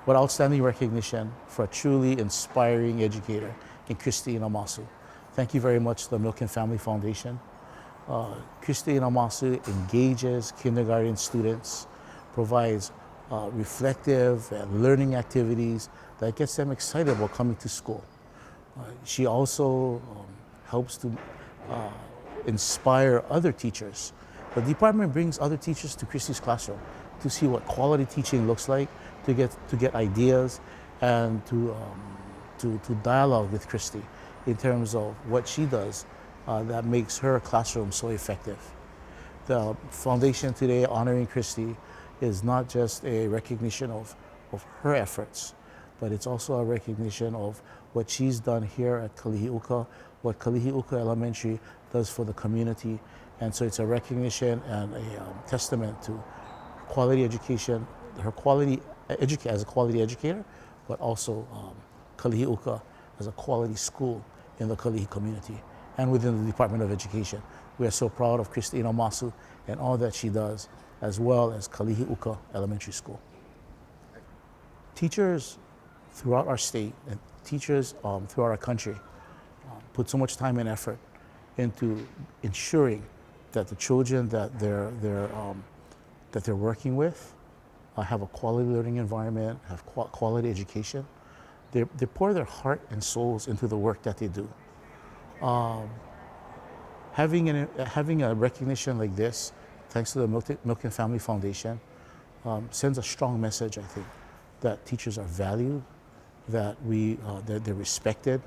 but outstanding recognition for a truly inspiring educator in Kristy Inamasu. Thank you very much to the Milken Family Foundation. Kristy Inamasu engages kindergarten students, provides reflective and learning activities that gets them excited about coming to school. She also helps to inspire other teachers. The department brings other teachers to Kristy's classroom to see what quality teaching looks like, to get ideas, and to dialogue with Kristy in terms of what she does that makes her classroom so effective. The foundation today honoring Kristy is not just a recognition of her efforts, but it's also a recognition of what she's done here at Kalihiuka, what Kalihiuka Elementary does for the community. And so it's a recognition and a testament to quality education, her quality as a quality educator, but also Kalihiuka as a quality school in the Kalihi community and within the Department of Education. We are so proud of Kristy Inamasu and all that she does, as well as Kalihiuka Elementary School. Teachers throughout our state and teachers throughout our country put so much time and effort into ensuring that the children that they're working with have a quality learning environment, have quality education. They pour their heart and souls into the work that they do. Having a recognition like this, thanks to the Milken Family Foundation, sends a strong message, I think, that teachers are valued, that they're respected,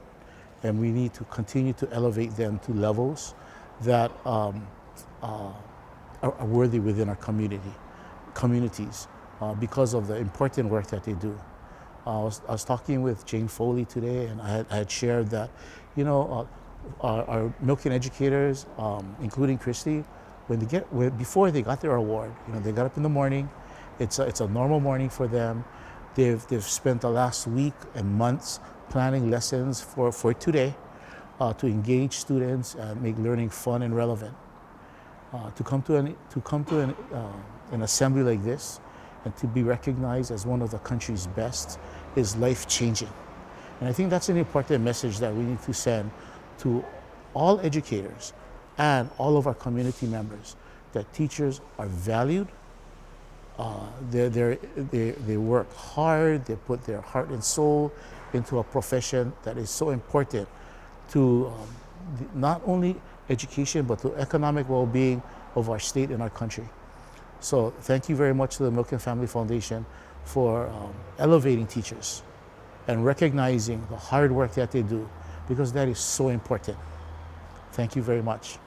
and we need to continue to elevate them to levels that are worthy within our communities because of the important work that they do. I was talking with Jane Foley today, and I had shared that, you know, our Milken educators, including Kristy, before they got their award, you know, they got up in the morning. It's a normal morning for them. They've spent the last week and months planning lessons for today to engage students and make learning fun and relevant. To come to an assembly like this and to be recognized as one of the country's best is life-changing. And I think that's an important message that we need to send to all educators and all of our community members, that teachers are valued. They work hard, they put their heart and soul into a profession that is so important to not only education, but to economic well-being of our state and our country. So thank you very much to the Milken Family Foundation for elevating teachers and recognizing the hard work that they do, because that is so important. Thank you very much.